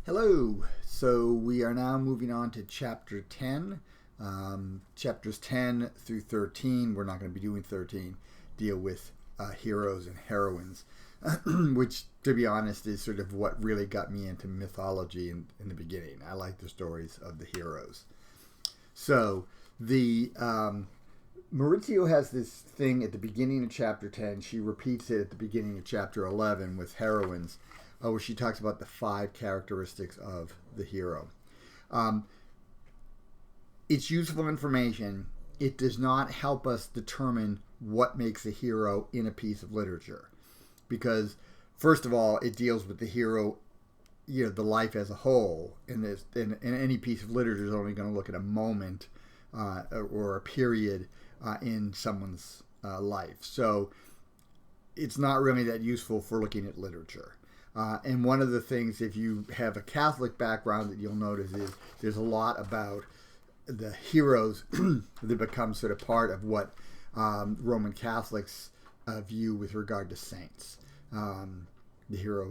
Hello. So we are now moving on to chapter 10. Chapters 10 through 13, we're not going to be doing 13, deal with heroes and heroines, which, to be honest, is sort of what really got me into mythology in the beginning. I like the stories of the heroes. So the Maurizio has this thing at the beginning of chapter 10. She repeats it at the beginning of chapter 11 with heroines, where she talks about the 5 characteristics of the hero. It's useful information. It does not help us determine what makes a hero in a piece of literature. Because, first of all, it deals with the hero, the life as a whole. And any piece of literature is only going to look at a moment or a period in someone's life. So it's not really that useful for looking at literature. And one of the things, if you have a Catholic background, that you'll notice is there's a lot about the heroes that become sort of part of what Roman Catholics view with regard to saints. The hero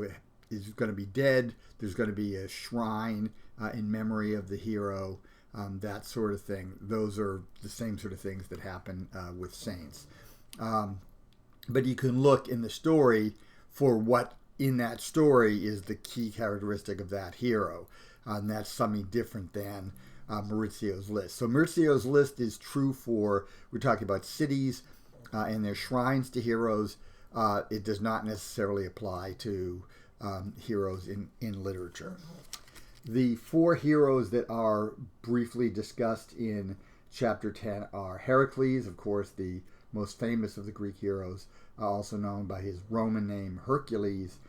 is going to be dead. There's going to be a shrine in memory of the hero, that sort of thing. Those are the same sort of things that happen with saints. But you can look in the story for what in that story is the key characteristic of that hero. And that's something different than Maurizio's list. So Maurizio's list is true for, we're talking about cities and their shrines to heroes. It does not necessarily apply to heroes in literature. The 4 heroes that are briefly discussed in chapter 10 are Heracles, of course, the most famous of the Greek heroes, also known by his Roman name Hercules.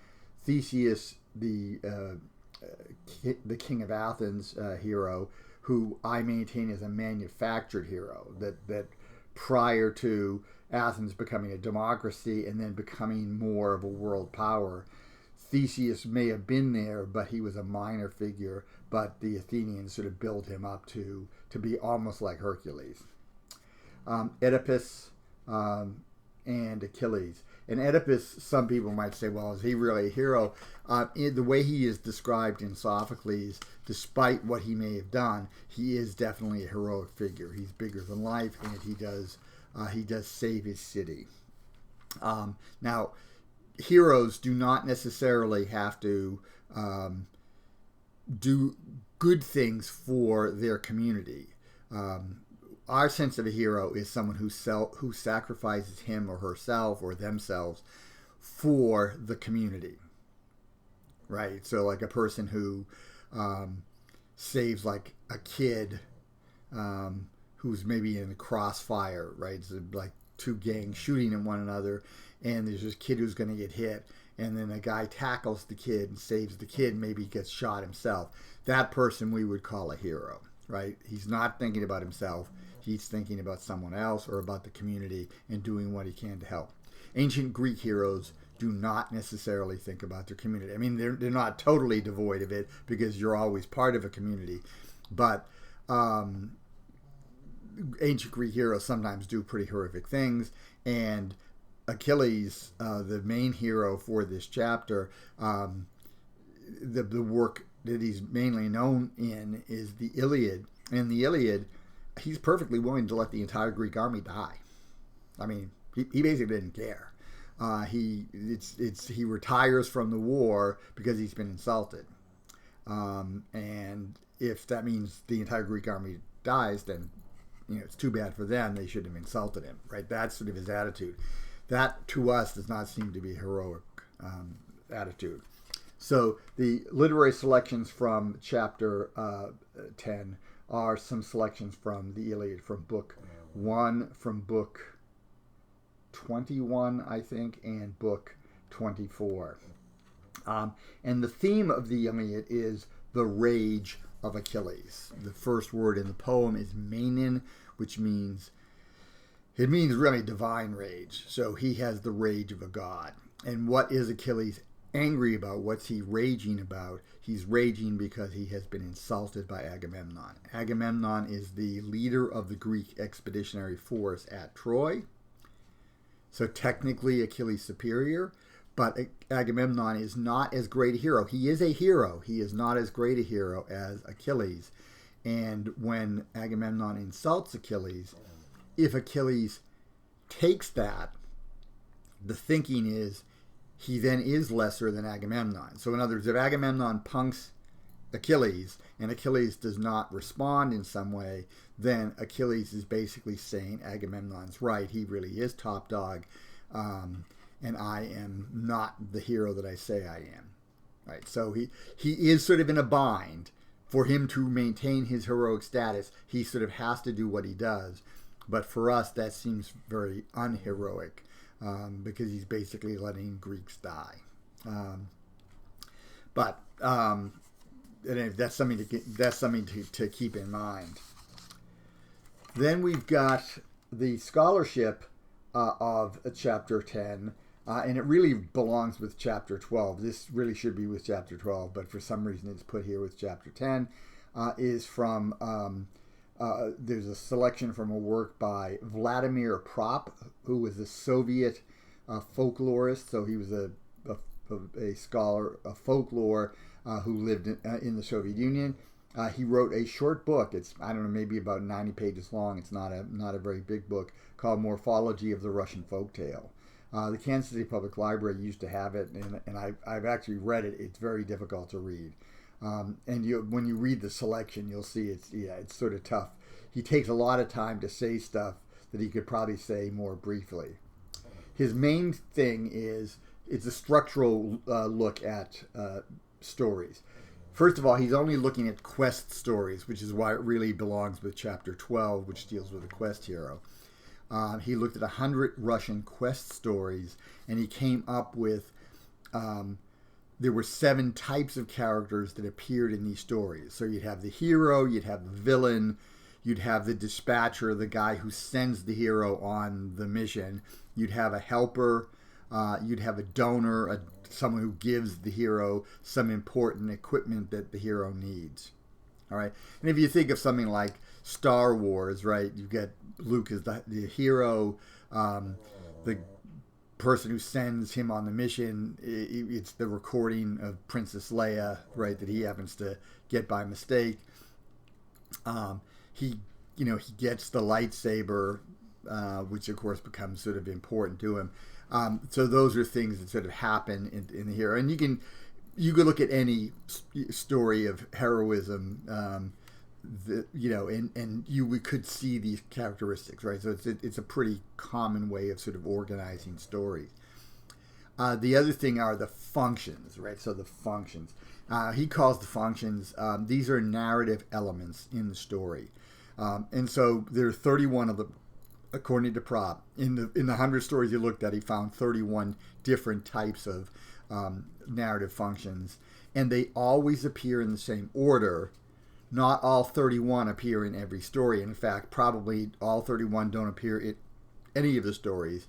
Theseus, the king of Athens hero, who I maintain is a manufactured hero, that prior to Athens becoming a democracy and then becoming more of a world power, Theseus may have been there, but he was a minor figure, but the Athenians sort of built him up to be almost like Hercules. Oedipus and Achilles. And Oedipus, some people might say, well, is he really a hero? The way he is described in Sophocles, despite what he may have done, he is definitely a heroic figure. He's bigger than life, and he does save his city. Now, heroes do not necessarily have to do good things for their community. Our sense of a hero is someone who sacrifices him or herself or themselves for the community, right? So like a person who saves like a kid who's maybe in a crossfire, right? It's like 2 gangs shooting at one another, and there's this kid who's going to get hit, and then a guy tackles the kid and saves the kid, maybe gets shot himself. That person we would call a hero, right? He's not thinking about himself. He's thinking about someone else or about the community and doing what he can to help. Ancient Greek heroes do not necessarily think about their community. I mean, they're not totally devoid of it because you're always part of a community. But ancient Greek heroes sometimes do pretty horrific things. And Achilles, the main hero for this chapter, the work that he's mainly known in is the Iliad. And the Iliad, he's perfectly willing to let the entire Greek army die. I mean, he basically didn't care. He retires from the war because he's been insulted. And if that means the entire Greek army dies, then it's too bad for them. They shouldn't have insulted him, right? That's sort of his attitude. That to us does not seem to be a heroic attitude. So the literary selections from chapter 10 are some selections from the Iliad, from book 1, from book 21, I think, and book 24. And the theme of the Iliad is the rage of Achilles. The first word in the poem is Manin, which means really divine rage. So he has the rage of a god. And what is Achilles angry about? What's he raging about? He's raging because he has been insulted by Agamemnon. Agamemnon is the leader of the Greek expeditionary force at Troy. So technically Achilles superior, but Agamemnon is not as great a hero. He is a hero. He is not as great a hero as Achilles. And when Agamemnon insults Achilles, if Achilles takes that, the thinking is he then is lesser than Agamemnon. So in other words, if Agamemnon punks Achilles and Achilles does not respond in some way, then Achilles is basically saying Agamemnon's right. He really is top dog, and I am not the hero that I say I am. Right? So he is sort of in a bind. For him to maintain his heroic status, he sort of has to do what he does. But for us, that seems very unheroic, because he's basically letting Greeks die. But that's something to keep in mind. Then we've got the scholarship of chapter 10, and it really belongs with chapter 12. This really should be with chapter 12, but for some reason it's put here with chapter 10. Is from there's a selection from a work by Vladimir Prop, who was a Soviet folklorist. So he was a scholar of folklore who lived in the Soviet Union. He wrote a short book. It's, I don't know, maybe about 90 pages long. It's not a very big book, called Morphology of the Russian Folktale. The Kansas City Public Library used to have it, and I've actually read it. It's very difficult to read. And when you read the selection, you'll see it's sort of tough. He takes a lot of time to say stuff that he could probably say more briefly. His main thing is it's a structural look at stories. First of all, he's only looking at quest stories, which is why it really belongs with chapter 12, which deals with a quest hero. He looked at 100 Russian quest stories, and he came up with there were 7 types of characters that appeared in these stories. So you'd have the hero, you'd have the villain, you'd have the dispatcher, the guy who sends the hero on the mission. You'd have a helper, you'd have a donor, someone who gives the hero some important equipment that the hero needs. All right, and if you think of something like Star Wars, right, you get Luke as the hero, the person who sends him on the mission, it's the recording of Princess Leia, right, that he happens to get by mistake. He gets the lightsaber, which of course becomes sort of important to him. So those are things that sort of happen in the hero, and you could look at any story of heroism, we could see these characteristics, right? So it's a pretty common way of sort of organizing stories. The other thing are the functions, right? So the functions. He calls the functions, these are narrative elements in the story. And so there are 31 of them, according to Prop. In the 100 stories he looked at, he found 31 different types of narrative functions. And they always appear in the same order. Not all 31 appear in every story. In fact, probably all 31 don't appear in any of the stories.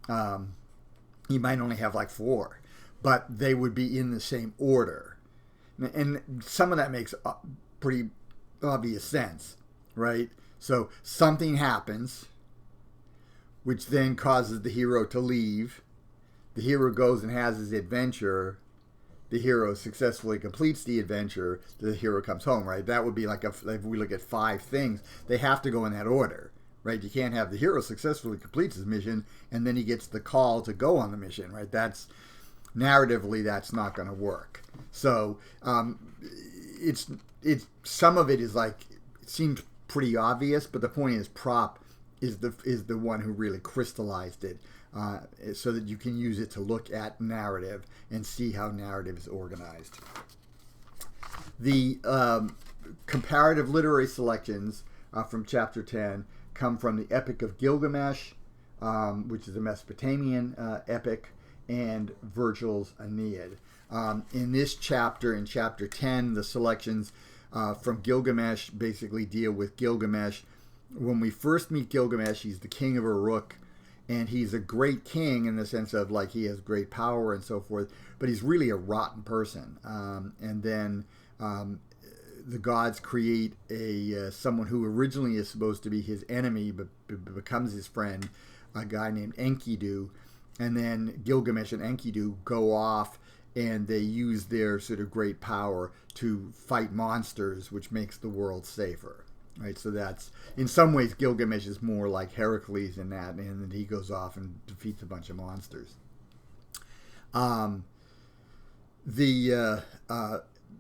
You might only have like 4. But they would be in the same order. And some of that makes pretty obvious sense, right? So something happens, which then causes the hero to leave. The hero goes and has his adventure. The hero successfully completes the adventure. The hero comes home, right? That would be like if we look at 5 things, they have to go in that order, right? You can't have the hero successfully completes his mission and then he gets the call to go on the mission, right? That's narratively, that's not going to work. So it's some of it is like, it seems pretty obvious, but the point is Prop is the one who really crystallized it, so that you can use it to look at narrative and see how narrative is organized. The comparative literary selections from chapter 10 come from the Epic of Gilgamesh, which is a Mesopotamian epic, and Virgil's Aeneid. In this chapter, in chapter 10, the selections from Gilgamesh basically deal with Gilgamesh. When we first meet Gilgamesh, he's the king of Uruk, and he's a great king in the sense of like he has great power and so forth, but he's really a rotten person. And then the gods create someone who originally is supposed to be his enemy, but becomes his friend, a guy named Enkidu. and then Gilgamesh and Enkidu go off and they use their sort of great power to fight monsters, which makes the world safer. Right, so that's, in some ways, Gilgamesh is more like Heracles in that, and then he goes off and defeats a bunch of monsters. The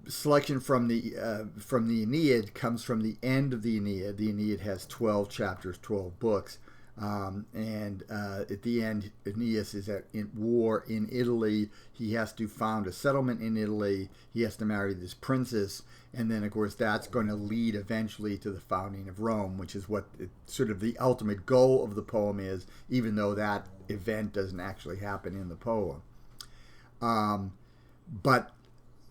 selection from the Aeneid comes from the end of the Aeneid. The Aeneid has 12 chapters, 12 books, and at the end, Aeneas is at war in Italy. He has to found a settlement in Italy. He has to marry this princess, and then, of course, that's going to lead eventually to the founding of Rome, which is what sort of the ultimate goal of the poem is, even though that event doesn't actually happen in the poem. But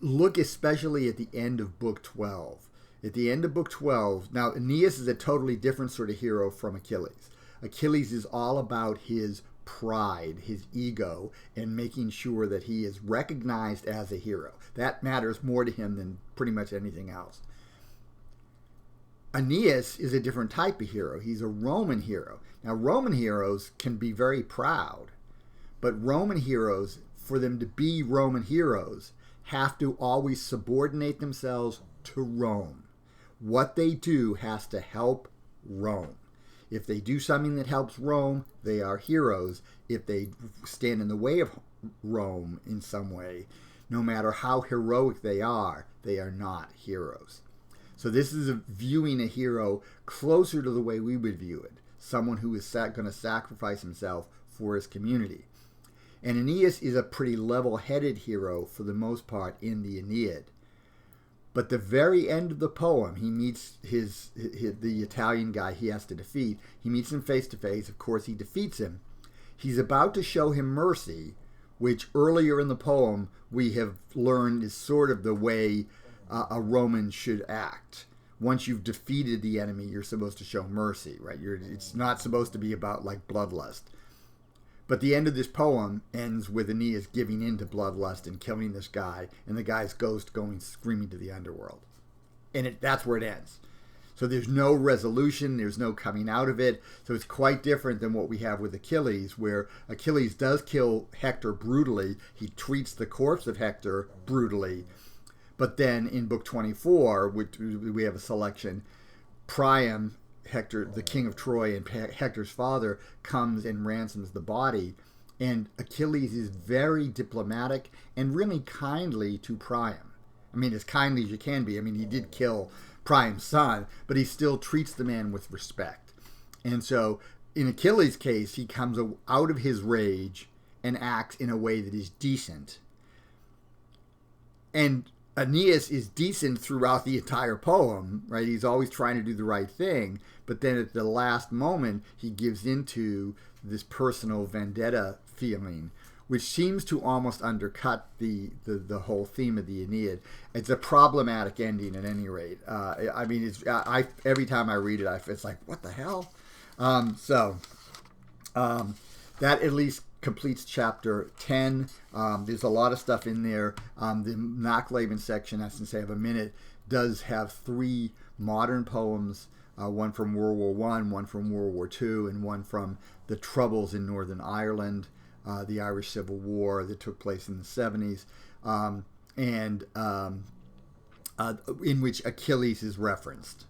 look especially at the end of Book 12. At the end of Book 12, now Aeneas is a totally different sort of hero from Achilles. Achilles is all about his pride, his ego, and making sure that he is recognized as a hero. That matters more to him than pretty much anything else. Aeneas is a different type of hero. He's a Roman hero. Now, Roman heroes can be very proud, but Roman heroes, for them to be Roman heroes, have to always subordinate themselves to Rome. What they do has to help Rome. If they do something that helps Rome, they are heroes. If they stand in the way of Rome in some way, no matter how heroic they are not heroes. So this is viewing a hero closer to the way we would view it. Someone who is going to sacrifice himself for his community. And Aeneas is a pretty level-headed hero for the most part in the Aeneid. But the very end of the poem, he meets the Italian guy he has to defeat. He meets him face to face. Of course, he defeats him. He's about to show him mercy, which earlier in the poem we have learned is sort of the way a Roman should act. Once you've defeated the enemy, you're supposed to show mercy, right? It's not supposed to be about like bloodlust. But the end of this poem ends with Aeneas giving in to bloodlust and killing this guy, and the guy's ghost going screaming to the underworld. And that's where it ends. So there's no resolution, there's no coming out of it. So it's quite different than what we have with Achilles, where Achilles does kill Hector brutally. He treats the corpse of Hector brutally. But then in Book 24, which we have a selection, Priam, Hector, the king of Troy, and Hector's father, comes and ransoms the body. And Achilles is very diplomatic and really kindly to Priam. I mean, as kindly as you can be. I mean, he did kill Priam's son, but he still treats the man with respect. And so in Achilles' case, he comes out of his rage and acts in a way that is decent. And Aeneas is decent throughout the entire poem, right? He's always trying to do the right thing, but then at the last moment, he gives into this personal vendetta feeling, which seems to almost undercut the whole theme of the Aeneid. It's a problematic ending at any rate. I mean, every time I read it, it's like, what the hell? That at least completes chapter 10. There's a lot of stuff in there. The Nachleben section, I since I have a minute, does have 3 modern poems, one from World War I, one from World War II, and one from the Troubles in Northern Ireland, the Irish Civil War that took place in the 70s, in which Achilles is referenced.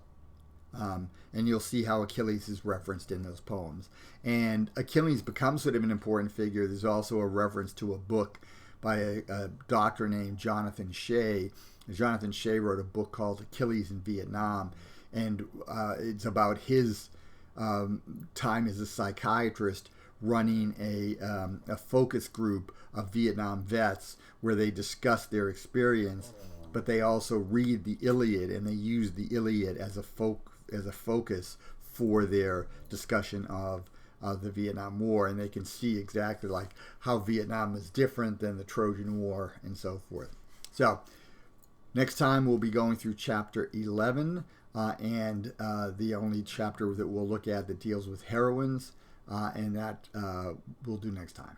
And you'll see how Achilles is referenced in those poems. And Achilles becomes sort of an important figure. There's also a reference to a book by a doctor named Jonathan Shea. Jonathan Shea wrote a book called Achilles in Vietnam, and it's about his time as a psychiatrist running a focus group of Vietnam vets where they discuss their experience, but they also read the Iliad, and they use the Iliad as a focus for their discussion of the Vietnam War, and they can see exactly like how Vietnam is different than the Trojan War and so forth. So next time we'll be going through chapter 11, and the only chapter that we'll look at that deals with heroines, and that we'll do next time.